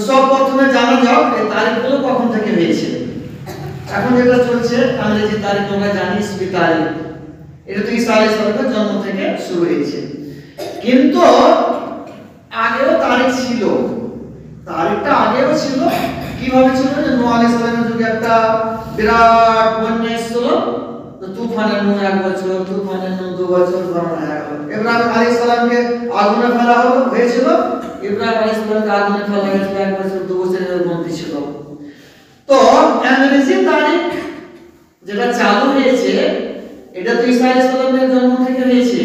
সব প্রথমে জানা যাক এই তারিখগুলো কখন থেকে হয়েছে। এখন যেটা চলছে ইংরেজি তারিখ আমরা জানি ইসবি তারিখ, এটা তো ঈসা আলাইহিস সালামের জন্ম থেকে শুরু হয়েছে। কিন্তু আগেও তারিখ ছিল, তারিখটা আগেও ছিল। কিভাবে ছিল? যে নূহ আলাইহিস সালামের যুগে একটা বিরাট বন্যা এসেছিল, তো তুফানের নূহ 1 বছর, তুফানের নূহ 2 বছর বর্ণনা হয়ে গেল। ইব্রাহিম আলাইহিস সালামকে আগুনে ফেলা হয়েছিল, ইব্রাহিম আলাইহিস সালামকে আগুনে ফেলা হয়েছিল 1 বছর 2 বছরের মধ্যে ছিল। তো ইংরেজি তারিখ যেটা চালু হয়েছে এটা তো ঈসা আলাইহিস সালামের জন্ম থেকে হয়েছে,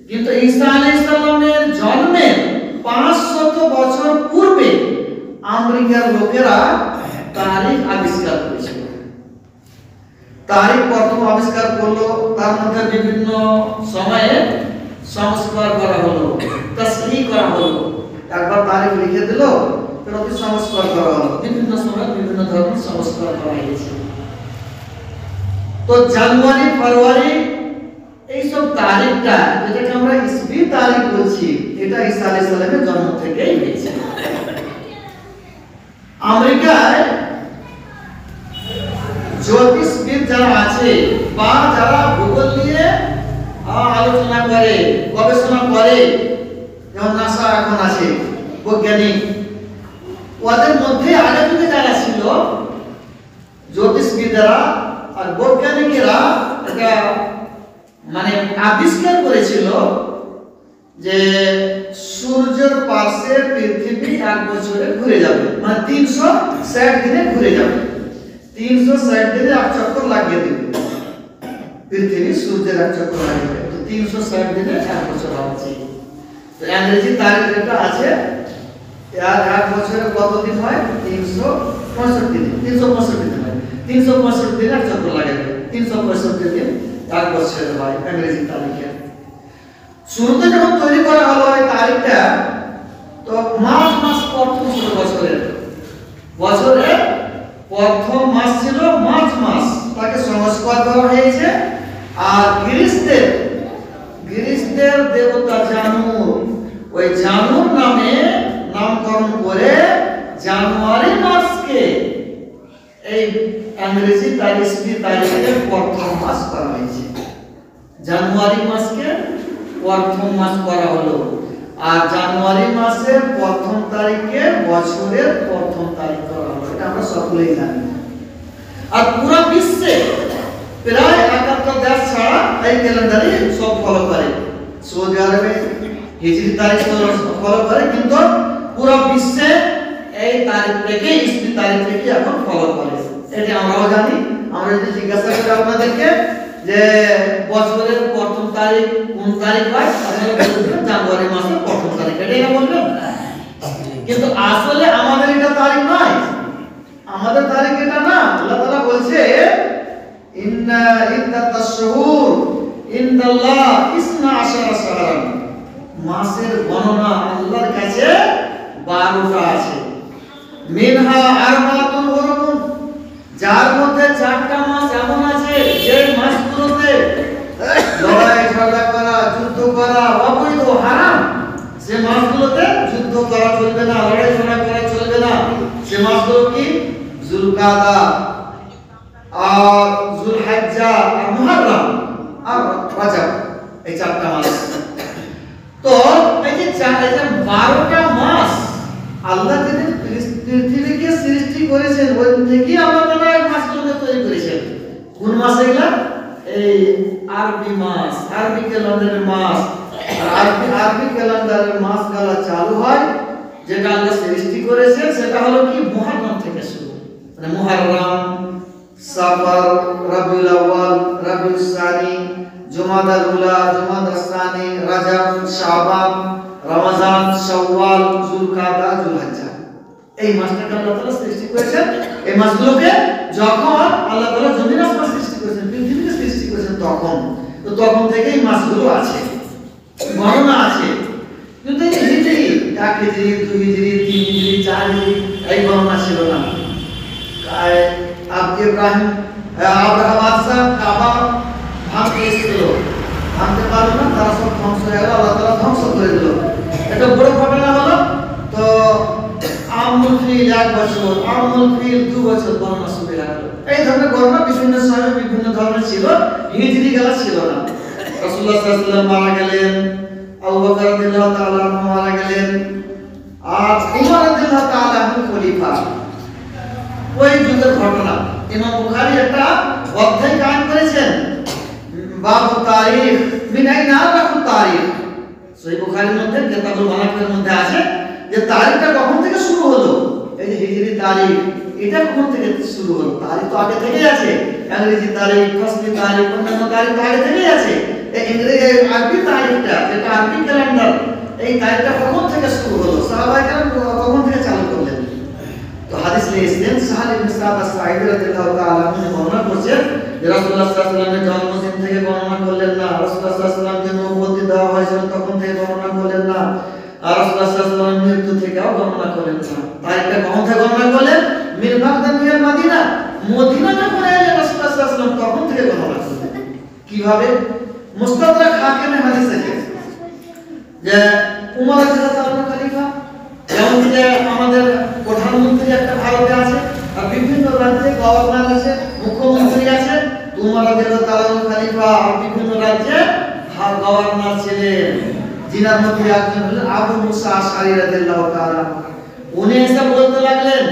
কিন্তু ঈসা আলাইহিস সালামের জন্মের 500 বছর পূর্বে আমেরিকার লোকেরা তারিখ আবিষ্কার করেছিল। তারিখ প্রথম আবিষ্কার করলো, তার মধ্যে বিভিন্ন সময়ে সংস্কার করা হলো, তাসহিহ করা হলো। একবার তারিখ লিখে দিল, তারপর সংস্কার করা হলো, বিভিন্ন সময় বিভিন্ন ধরনের সংস্কার করা হয়েছে। তো জানুয়ারি, ফেব্রুয়ারি এইসব তারিখটা যেটাকে আমরা ইসবি তারিখ বলছি, এটা ঈসা আলাইহিস সালামের জন্ম থেকেই হয়েছে। আমেরিকায় জ্যোতিষবিদ যারা আছে বা যারা ভূগোল নিয়ে আলোচনা করে, গবেষণা করে, যেমন নাসা এখন আছে বৈজ্ঞানিক, ওদের মধ্যে আগে থেকে যারা ছিল জ্যোতিষবিদরা আর বৈজ্ঞানিকেরা এটা মানে আবিষ্কার করেছিল যে সূর্যের পাশে পৃথিবী 1 বছরে ঘুরে যাবে, মানে 360 দিনে ঘুরে যাবে। 360 দিনে 1 চক্কর লাগিয়ে দেবে পৃথিবী, সূর্যের 1 চক্কর লাগিয়ে দেবে, তো 360 দিনে 1 বছর হচ্ছে। তো ইংরেজি তারিখ যেটা আছে আর 1 বছরে কত দিন হয়? 365 দিন, 365 দিন হয়। 365 দিনে 1 চক্কর লাগিয়ে দেবে, 365 দিন 1 বছরে হয় ইংরেজি তারিখে। শুরুতে যখন তৈরি করা হলো এই তারিখটা, তো মার্চ মাস প্রথম ছিল বছরের প্রথম মাস ছিল মার্চ মাস, তাকে সংস্কার করা হয়েছে। আর গ্রিসদের দেবতা জানুর, ওই জানুর নামে নামকরণ করে জানুয়ারি মাসকে এই ইংরেজি তারিখের প্রথম মাস করা হয়েছে। জানুয়ারি মাসকে প্রথম মাস করা হলো, আর জানুয়ারি মাসের প্রথম তারিখে বছরের প্রথম তারিখ করা হলো, এটা আমরা সকলেই জানি। আর পুরো বিশ্বে প্রায় 71 দেশ ছাড়া এই ক্যালেন্ডারে সব ফলো করে। সৌদি আরবে হিজরি তারিখ ফলো করে, কিন্তু পুরো বিশ্বে এই তারিখ থেকে ইসলামি তারিখ থেকে এখন ফলো করে। এটা আমরাও জানি। আমরা যদি জিজ্ঞাসা করি আপনাদেরকে যে বছরের প্রথম তারিখ কোন তারিখ হয়, আপনারা বলবেন জানুয়ারি মাসের প্রথম তারিখ, এটাই না বলবেন? কিন্তু আসলে আমাদের এটা তারিখ নয়, আমাদের তারিখ এটা না। আল্লাহ তাআলা বলছে ইন্না ইদ্দাতাশ শুহুর ইনদাল্লাহ 12 শাহরান, মাসের গণনা আল্লাহর কাছে 12টা আছে। মিনহা আরবাতুন হুরুম, যার মধ্যে 4টা মাস এমন আছে যে মাসগুলোতে লড়াই ঝগড়া করা, যুদ্ধ করা অবৈধ, হারাম। সে মাসগুলোতে যুদ্ধ করা চলবে না, লড়াই ঝগড়া করা চলবে না। সে মাসগুলো কি? যুলকাদা আর যুলহিজ্জা আর মুহররম আর রজব, এই 4টা মাস। তো এই যে 12টা মাস আল্লাহ যেদিন পৃথিবীকে সৃষ্টি করেছেন ওই থেকে আল্লাহ তাআলা এই মাসগুলোকে তৈরি করেছেন। কোন মাস এগুলা? এই আরবি মাস, আরবি ক্যালেন্ডারের মাস। আরবি ক্যালেন্ডারের মাসগুলো চালু হয় যেটা আল্লাহ সৃষ্টি করেছেন, সেটা হলো কি মুহররম থেকে শুরু, মানে মুহররম, সাফর, রবিউল আউয়াল, রবিউল সানি, জুমাদাল উলা, জুমাদাল সানি, রজব, শাবান, রমজান, শাওয়াল, যুলকাদা, যুলহিজ্জা। এই মাসটাকে আল্লাহ তাআলা সৃষ্টি করেছেন। এই মাসগুলোকে যখন আল্লাহ তাআলা জমিন আসমান সৃষ্টি করেছেন, পৃথিবীকে সৃষ্টি করেছেন, তখন থেকে এই মাসগুলো আছে, গণনা আছে। কিন্তু এই হিজরি, 1 হিজরি, 2 হিজরি, 3 হিজরি, 4 হিজরি এই গণনা ছিল না। আব্রাহাম বাদশাহ কাবা ভাঙতে এসেছিল, ভাঙতে পারল না, তারা সব ধ্বংস হয়ে গেল, আল্লাহ তাআলা ধ্বংস করে দিল। এটা বড় ঘটনা হলো। তো আমুল ফিল 1 বছর, আমুল ফিল 2 বছর গণনা শুরু হয়ে গেল। এই ধরনের গণনা বিভিন্ন সময়ে বিভিন্ন ধরনের ছিল, হিজরি গেলা ছিল না। রাসূলুল্লাহ সাল্লাল্লাহু আলাইহি ওয়াসাল্লাম মারা গেলেন, আবু বকর রাদিয়াল্লাহু তাআলা আনহু মারা গেলেন, আর উমর রাদিয়াল্লাহু তাআলা আনহু খলিফা। ওই যুগের ঘটনা ইমাম বুখারী একটা অধ্যায় কায়েম করেছেন, বাবু তারিখ মিন আইনা আরাফু তারিখ। সহিহ বুখারীর মধ্যে কিতাবুল মানাকিবের মধ্যে আছে যে তারিখটা কখন থেকে শুরু হলো। এই যে হিজরি তারিখ, এটা কখন থেকে শুরু হলো? তারিখ তো আগে থেকেই আছে, ইংরেজি তারিখ, ফাসলি তারিখ, অন্যান্য তারিখ তো আগে থেকেই আছে। এই ইংরেজি আরবি তারিখটা, যেটা আরবি ক্যালেন্ডার, এই তারিখটা কখন থেকে শুরু হলো, সাহাবায়ে কেরাম কখন থেকে চালু করলেন? তো হাদিস লিখেছেন সাহাল ইবনে সাদ আস-সাঈদী রাদিয়াল্লাহু তাআলা আনহু বর্ণনা করছেন যে রাসূলুল্লাহ সাল্লাল্লাহু আলাইহি ওয়াসাল্লামের জন্মদিন থেকে গণনা করলেন না, রাসূলুল্লাহ সাল্লাল্লাহু আলাইহি ওয়াসাল্লামকে নবুয়ত দেওয়া হয়েছিল তখন থেকে গণনা করলেন না, আর রাসূলুল্লাহ সাল্লাল্লাহু আলাইহি ওয়াসাল্লামের মৃত্যু থেকেও গণনা করলেন না। তারিখটা কখন থেকে গণনা করলেন? মিন বাগদাদ মিনাল মদিনা, মদিনা যখন এলেন রাসূলুল্লাহ সাল্লাল্লাহু আলাইহি ওয়াসাল্লাম তখন থেকে গণনা করলেন। কিভাবে? মুস্তাদরাক হাকিমের হাদিস থেকে যে উমর রাদিয়াল্লাহু তাআলা খলিফা, যেমন যে আমাদের প্রধানমন্ত্রী একটা ভারতে আছে, আর বিভিন্ন রাজ্যে গভর্নর আছে, মুখ্যমন্ত্রী আছে। উমর রাদিয়াল্লাহু তাআলা খলিফা, আর বিভিন্ন রাজ্যে গভর্নর ছিলেন, যিনার মধ্যে একজন হলেন আবু মুসা আশআরী রাদিয়াল্লাহু তাআলা। উনি এসে বলতে লাগলেন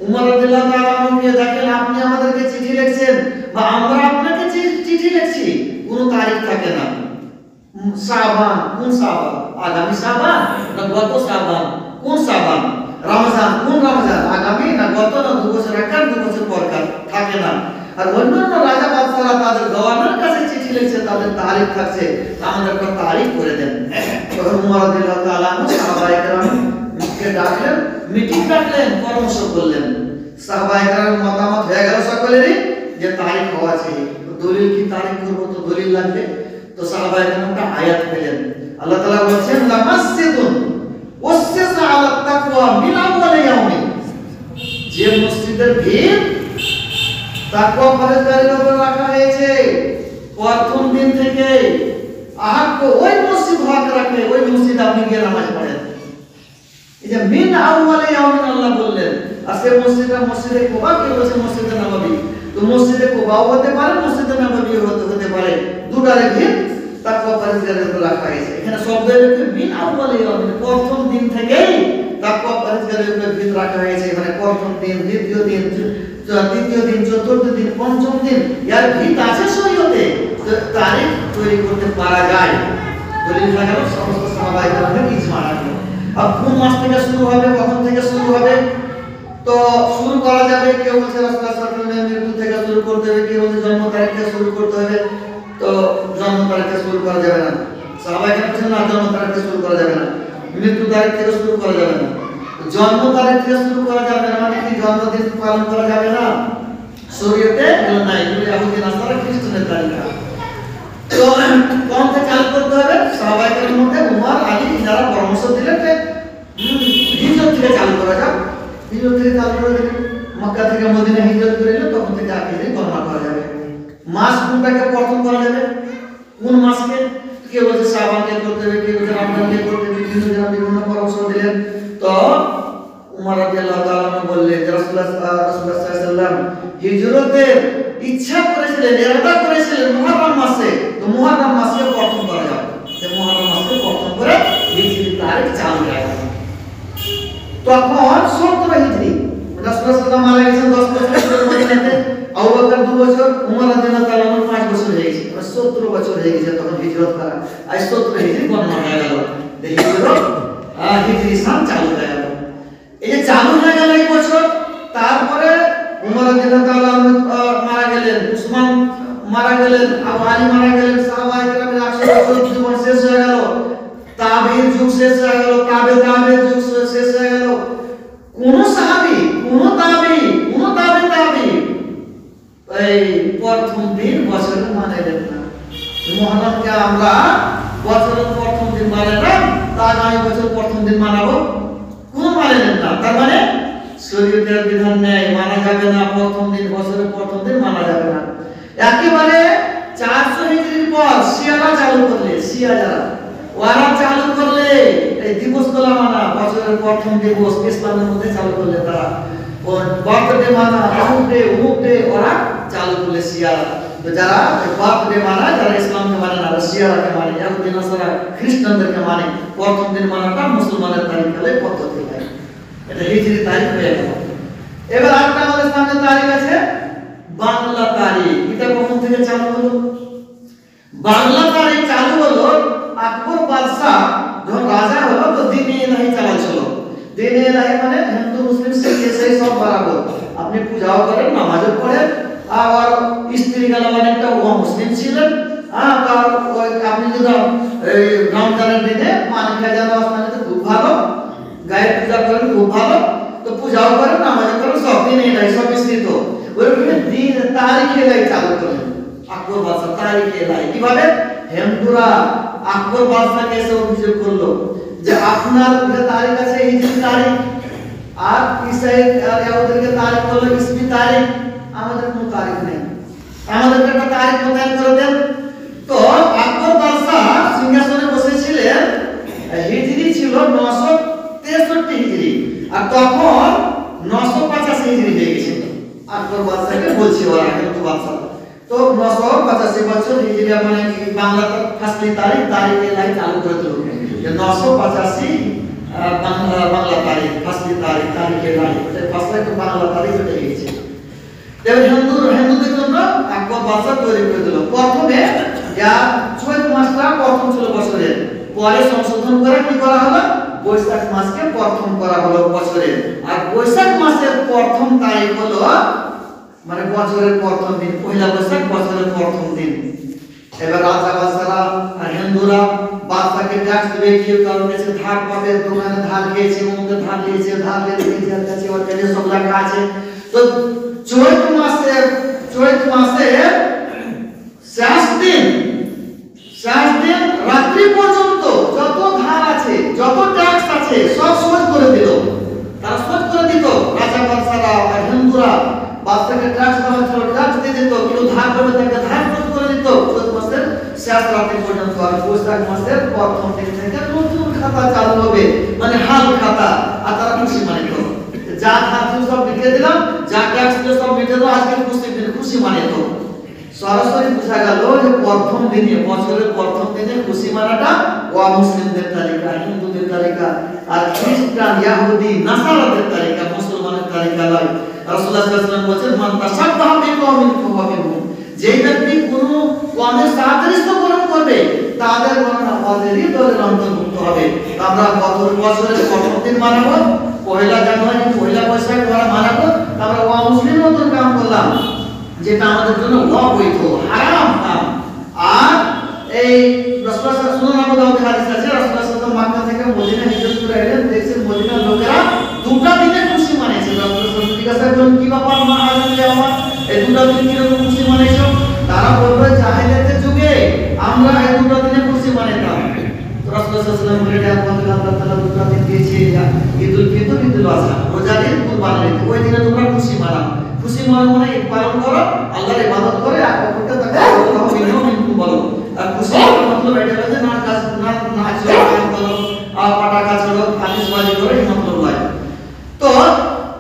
উমর রাদিয়াল্লাহু তাআলা আমাকে, দেখেন আপনি আমাদেরকে চিঠি লিখছেন বা আমরা আপনাকে চিঠি লিখছি, কোনো তারিখ থাকে না। শাবান, কোন শাবান? আগামী শাবান না গত শাবান? কোন শাবান? রমজান, কোন রমজান? আগামী না গত না 2 বছর আগের 2 বছর পরকার? থাকে না। আর অন্যান্য রাজা বাদশাহরা তাদের গভর্নর কাছে চিঠি লিখছে, তাদের তারিখ থাকছে, আমাদের একটা তারিখ করে দেন। তখন উমর রাদিয়াল্লাহু তাআলা সাহাবায়ে কেরামকে ডাকলেন, মিটিং ডাকলেন, পরামর্শ করলেন। সাহাবায়ে কেরামের মতামত হয়ে গেল সকলেরই যে তারিখ হওয়া চাই। দলিল কি তারিখ করবো? তো দলিল লাগবে। তো সাহাবায়ে কেরাম একটা আয়াত পেলেন, আল্লাহ তাআলা বলেছেন লামাসজিদুন উসসিসা আলা তাকওয়া মিন আউয়াল ইয়াউমিন, যে মসজিদের ভিত তাকওয়া পরহেজগারির উপর রাখা হয়েছে প্রথম দিন থেকে, আহাক্য ওই মসজিদ হক রাখে, ওই মসজিদ আপনি গিয়ে নামাজ পড়েন। এই যে মিন আউয়াল ইয়াউমিন আল্লাহ বললেন, আর সেই মসজিদটা মসজিদে কুবা, কেউ বলছে মসজিদে নববী। তো মসজিদে কুবাও হতে পারে, মসজিদে নববী হতে পারে, দুটারে ভিত তাকওয়া পরহেজগারির উপর রাখা হয়েছে। এখানে শব্দের মিন আউয়াল ইয়াউমিন, প্রথম দিন থেকেই তাকওয়া পরহেজগারির উপর ভিত রাখা হয়েছে। মানে প্রথম দিন, দ্বিতীয় দিন, তৃতীয় দিন, চতুর্থ দিন, পঞ্চম দিন, এর ভিত আছে শরীয়তে, তারিখ তৈরি করতে পারা যায়। দলিল হয়ে গেল, সমস্ত সাহাবায়ে কেরামের ইজমা রাখলো। আর কোন মাস থেকে শুরু হবে, কখন থেকে শুরু হবে? তো শুরু করা যাবে, কেউ বলছে রাসূলুল্লাহ সাল্লাল্লাহু আলাইহি ওয়াসাল্লামের মৃত্যু থেকে শুরু করতে হবে, কেউ বলছে জন্ম তারিখ থেকে শুরু করতে হবে। তো জন্ম তারিখ থেকে শুরু করা যাবে না, সাহাবায়ে কেরাম বলছেন না, জন্ম তারিখ থেকে শুরু করা যাবে না, মৃত্যু তারিখ থেকে শুরু করা যাবে না। জন্ম তারিখ থেকে শুরু করা যাবে না মানে কি জন্মদিন পালন করা যাবে না? শরীয়তে এগুলো নাই, এগুলো ইহুদি নাসারা খ্রিস্টানের তালিকা। তো কোন থেকে চালু করতে হবে? সাহাবায়ে কেরামের মধ্যে উমর, আলী যারা পরামর্শ দিলেন যে হিজরত থেকে চালু করা যাক, হিজরত থেকে চালু করে দিলেন। মক্কা থেকে মদিনা হিজরত করে এলো, তখন থেকে আকিদে গণনা করা যাবে। মাস কোনটাকে প্রথম করা যাবে, কোন মাসকে? কেউ বলছে শাবানকে করতে হবে, কেউ বলছে রমজানকে করতে হবে, বিভিন্ন পরামর্শ দিলেন। তো উমর রাদিয়াল্লাহু তাআলা বললেন যে রাসূলুল্লাহ সাল্লাল্লাহু আলাইহি ওয়াসাল্লাম হিজরতের ইচ্ছা করেছিলেন, ইরাদা করেছিলেন মুহররম মাসে। তো মুহররম মাসকে প্রথম করা যাবে, যে মুহররম মাসকে প্রথম করে হিজরি তারিখ চালু হয়ে গেল। তখন 17 হিজরি, রাসূলুল্লাহ সাল্লাল্লাহু আলাইহি ওয়াসাল্লাম 10 বছর মদিনাতে, আবু বকর 2 বছর, উমর রাদিয়াল্লাহু তাআলা 5 বছর হয়ে গেছে, 17 বছর হয়ে গেছে তখন হিজরত করা। আর 17 হিজরি গণনা হয়ে গেল, হিজরত হিজরি সাল চালু হয়ে গেল। এই যে চালু হয়ে গেল এই বছর, তারপরে উমর রাদিয়াল্লাহু তাআলা মারা গেলেন, উসমান মারা গেলেন, আবু আলী মারা গেলেন, সাহাবায়ে কেরামের 100 বছর জীবন শেষ হয়ে গেল, তাবেঈর যুগ শেষ হয়ে গেল, তাবেঈর যুগ শেষ হয়ে গেল। কোন সাহাবী, কোন তাবেঈ এই প্রথম দিন বছরের মানাইলেন না। মুহররমকে আমরা বছরের প্রথম দিন মানালাম, তার আগামী বছর প্রথম দিন মানাবো, কোন মানলেন না। তার মানে শরীয়তের বিধান নেই, মানা যাবে না প্রথম দিন, বছরের প্রথম দিন মানা যাবে না। একেবারে 400 হিজরির পর শিয়ারা চালু করলে, শিয়া যারা ওরা চালু করলে এই দিবসগুলো মানা, বছরের প্রথম দিবস ইসলামের মধ্যে চালু করলে তারা বার্থডে মানা, অমুক ডে ওরা চালু করলে শিয়ারা। তো যারা বার্থডে মানায়, যারা ইসলামকে মানে না, শিয়ারাকে মানে, ইহুদি নাসারা খ্রিস্টানদেরকে মানে, প্রথম দিন মানাটা মুসলমানের তারিখ হলে পদ্ধতি হয়। এটা হিজরি তারিখ হয়ে গেল। এবার আরেকটা আমাদের সামনে তারিখ আছে বাংলা তারিখ। এটা কখন থেকে চালু হলো? বাংলা তারিখ চালু হলো আকবর বাদশাহ যখন রাজা হলো, তো দিনে ইলাহি চালাচ্ছিল। দিনে ইলাহি মানে হিন্দু মুসলিম শিখ ইসাই সব বরাবর, আপনি পূজাও করেন, নামাজও পড়েন, আর স্ত্রী গেল অনেকটা মুসলিম ছিলেন। তার আপনি যদি এই রমজানের দিনে পানি খাজা আসমানে খুব ভালো, গায়ের পূজা করেন খুব ভালো, তো পূজাও করেন, নামাজও করেন, সব দিনে ইলাহি সব মিশ্রিত। ওইরকম দিন তারিখ ইলাহি চালু করলেন আকবর বাদশাহ। তারিখ ইলাহি কিভাবে? হিন্দুরা আকবর বাদশাহকে এসে অভিযোগ করলো যে আপনার যে তারিখ আছে হিজরি তারিখ, আর ইসাই আর ইহুদিকে তারিখ হলো ইসমি তারিখ, আমাদের কোনো তারিখ নেই, আমাদের একটা তারিখ প্রদান করে দেন। তো আকবর বাদশাহ সিংহাসনে বসেছিলেন, হিজরি ছিল 963 হিজরি, আর তখন 985 হিজরি হয়ে গেছিল। আকবর বাদশাহকে বলছি ওরা হিন্দু বাদশাহ, তো 985 বছর হিজরি মানে বাংলা ফাসলি তারিখ ইলাহি চালু করে দিল যে 985 বাংলা তারিখ ফাসলি তারিখ ইলাহি, এটা ফাসলি তো বাংলা তারিখ হয়ে গেছে। এবার হিন্দুদের জন্য আকবর বাদশাহ তৈরি করে দিল। প্রথমে যা চৈত মাসটা প্রথম ছিল বছরের, পরে সংশোধন করে কি করা হলো? বৈশাখ মাসকে প্রথম করা হলো বছরের। আর বৈশাখ মাসের প্রথম তারিখ হলো মানে বছরের প্রথম দিন, পয়লা বৈশাখ বছরের প্রথম দিন। এবার রাজা বাদশারা আর হিন্দুরা বাদশাকে ট্যাক্স দেবে, কেউ কারোর কাছে ধার পাবে, দোকানে ধার খেয়েছে, অমুকে ধার নিয়েছে, ধার নিয়েছে, কাছে ওর কাছে সব লেখা আছে। তো চৈত মাসে শেষ দিন রাত্রি পর্যন্ত যত ধার আছে, যত ট্যাক্স আছে সব শোধ করে দিল। তারা শোধ করে দিত, রাজা বাদশারা আর হিন্দুরা বাদশাকে ট্যাক্স দেওয়া ছিল, ট্যাক্স দিয়ে দিত, কেউ ধার করবে তাকে ধার শোধ করে দিত চৈত মাসের শেষ রাত্রি পর্যন্ত। আর বৈশাখ মাসের প্রথম দিন থেকে নতুন খাতা চালু হবে, মানে হাল খাতা। আর তারা খুশি মানিত, যা ধার ছিল সব মিটিয়ে দিলাম, যা ট্যাক্স ছিল সব মিটিয়ে দিলাম, আজকে খুশি মানিত। সরাসরি বোঝা গেল যে প্রথম দিনে, বছরের প্রথম দিনে খুশি মানাটা অমুসলিমদের তালিকা, হিন্দুদের তালিকা, আর খ্রিস্টান ইহুদি নাসারাদের তালিকা, মুসলমানের তালিকা নয়। রাসূলুল্লাহ সাল্লাল্লাহু আলাইহি ওয়াসাল্লাম বলেছেন মান তাশাব্বাহা বিকওমিন ফাহুয়া মিনহুম, যেই ব্যক্তি কোন কওমের সাদৃশ্যকরণ করবে তাদের গণনা ওদেরই দলের অন্তর্ভুক্ত হবে। আমরা বছরের প্রথম দিন মানাবো, পয়লা জানুয়ারি, পয়লা বৈশাখ আমরা মানাবো, আমরা অমুসলিম মতন কাম করলাম, যেটা আমাদের জন্য অবৈধ হারাম কাম। আর এই রাসূলুল্লাহ সাল্লাল্লাহু আলাইহি ওয়াসাল্লাম হাদিস আছে, রাসূলুল্লাহ সাল্লাল্লাহু আলাইহি ওয়াসাল্লাম মক্কা থেকে মদিনা হিজরত করে এলেন, দেখছেন মদিনার লোকেরা দুটা দিনে খুশি মানেছে। রাসূলুল্লাহ জিজ্ঞাসা করলেন কি ব্যাপার মা আজকে আমার এই দুটা দিন কিরকম খুশি মানেছো? তারা বলবে জাহেলিয়াতের যুগে আমরা এই দুটা দিনে খুশি মানাতাম। তো রাসূলুল্লাহ সাল্লাল্লাহু আলাইহি ওয়াসাল্লাম বলেন আল্লাহ তাআলা দুটা দিন দিয়েছে, ঈদুল ফিতর, ঈদুল আযহা, রোজা দিন, কুরবানি দিন, ওই দিনে তোমরা খুশি মানাও। খুশি মানে ঈদ পালন করো, আল্লাহর ইবাদত করে, আর অপরকে তাকে আল্লাহ মিনহু বলো। আর খুশি মতলব এটা হচ্ছে না নাচ গান করো, পটাকা ছোড়ো, আতিশবাজি করো, এই মতলব নয়। তো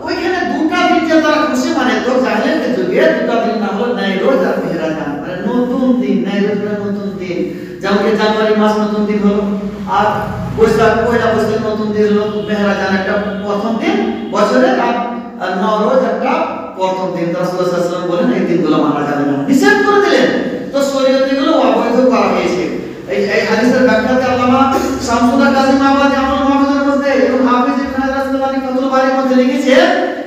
ওইখানে দুটা দিন যে তারা খুশি মানে, তো জাহেলিয়াতের যুগে দুটা দিন নাম হলো নাইরোজ আর মেহরাজান, মানে নতুন দিন। নাইরোজ মানে নতুন দিন, যেমন কি জানুয়ারি মাস নতুন দিন হলো, আর বৈশাখ পয়লা বৈশাখ নতুন দিন হলো, মেহরাজান একটা প্রথম দিন বছরের, আর নওরোজ একটা প্রথম দিন। রাসূলুল্লাহ সাল্লাল্লাহু আলাইহি ওয়াসাল্লাম বলেন এই দিনগুলো মানা যাবে না, নিষেধ করে দিলেন। তো শরীয়তে এগুলো অবৈধ করা হয়েছে। এই হাদিসের ব্যাখ্যাতে আল্লামা শামসুল কাসিম আবাদি আমল মাহফুজের মধ্যে এবং হাফিজ ইবনে হাজার আসকালানী ফাতুল বারীর মধ্যে লিখেছে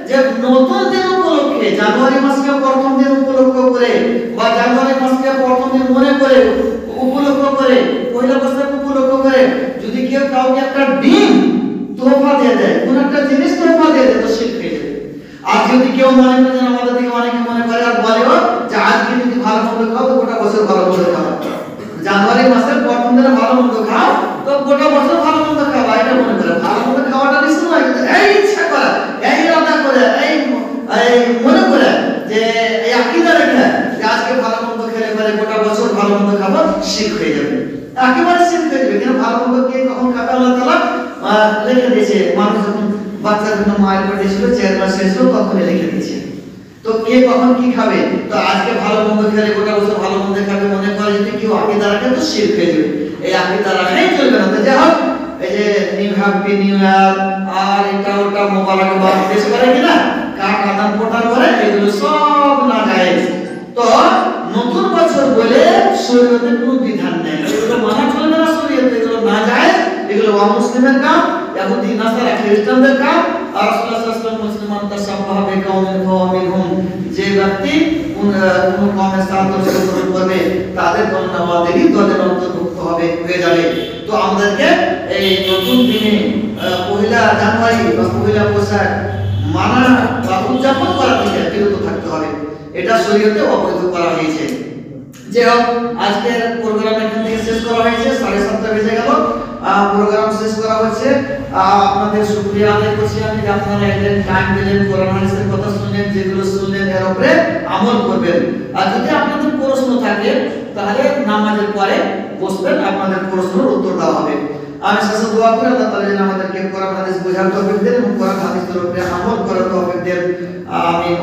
যে নতুন দিন উপলক্ষে, জানুয়ারি মাসকে প্রথম দিন উপলক্ষ করে, বা জানুয়ারি মাসকে প্রথম দিন মনে করে উপলক্ষ করে, পয়লা বৈশাখ উপলক্ষ করে যদি কেউ কাউকে একটা ডিম তোহফা দিয়ে দেয়, কোন একটা জিনিস তোহফা দিয়ে দেয়, তো শিরক হয়ে যাবে। আর যদি কেউ মনে করে, আমাদের দিকে অনেকে মনে করে আর বলেও যে আজকে যদি ভালো মন্দ খাও তো গোটা বছর ভালো মন্দ খাও, জানুয়ারি মাসের প্রথম দিনে ভালো মন্দ খাও তো গোটা বছর ভালো মন্দ খাও, এটা মনে করে। ভালো মন্দ খাওয়াটা নিশ্চিত নয়, কিন্তু এই ইচ্ছা করে, এই ইরাদা করে, এই মনে করে যে এই আকীদা রেখে যে আজকে ভালো মন্দ খেলে পরে গোটা বছর ভালো মন্দ খাবো, শিরক হয়ে যাবে। একেবারে শিরক হয়ে যাবে। কিন্তু ভালো মন্দ কে কখন খাবে আল্লাহ তাআলা লিখে দিয়েছে। মানুষ যখন বাচ্চার জন্য মায়ের পেটে ছিল 4 মাস শেষ হলো তখনই লিখে দিয়েছে। তো কে কখন কি খাবে, তো আজকে ভালো মন্দ খেলে গোটা বছর ভালো মন্দ খাবে মনে করে যদি কেউ আকীদা রাখে তো শিরক হয়ে যাবে। এই আকীদা রাখাই চলবে না। তো যাই হোক, এই যে হ্যাপি নিউ ইয়ার আর এটা ওটা মোবারকবাদ পেশ করে কিনা, কাক আদান প্রদান করে, এগুলো সব না জায়েজ। তো নতুন বছর বলে শরীয়তে কোনো বিধান নেই, এগুলো মানা চলবে না শরীয়তে, এগুলো না জায়েজ, এগুলো অমুসলিমের কাম, ইহুদি নাসারা খ্রিস্টানদের কাম। আর রাসূলুল্লাহ সাল্লাল্লাহু আলাইহি ওয়াসাল্লাম মুসলিমান তাসাব্বাহা বিকাউমিন ফাহুয়া মিনহুম, যে ব্যক্তি কোন কওমের সাথে অনুসরণ করবে তাদের গণনাবাদেরই দলের অন্তর্ভুক্ত হবে হয়ে যাবে। তো আমাদেরকে এই নতুন দিনে পহেলা জানুয়ারি বা পহেলা বৈশাখ মানা বা উদযাপন করা থেকে বিরত থাকতে হবে, এটা শরীয়তে অবৈধ করা হয়েছে। যে হোক, আজকের প্রোগ্রাম এখান থেকে শেষ করা হয়েছে, 7:30 বেজে গেল, প্রোগ্রাম শেষ করা হচ্ছে। আপনাদের শুকরিয়া আদায় করছি আমি যে আপনারা এদের টাইম দিলেন, কোরআন হাদিসের কথা শুনলেন, যেগুলো শুনলেন এর উপরে আমল করবেন। আর যদি আপনাদের প্রশ্ন থাকে তাহলে নামাজের পরে বসবেন, আপনাদের প্রশ্নের উত্তর দেওয়া হবে। আমি শেষে দোয়া করি আল্লাহ তাআলা যেন আমাদেরকে কোরআন হাদিস বোঝার তৌফিক দেন এবং কোরআন হাদিসের উপরে আমল করার তৌফিক দেন। আমিন।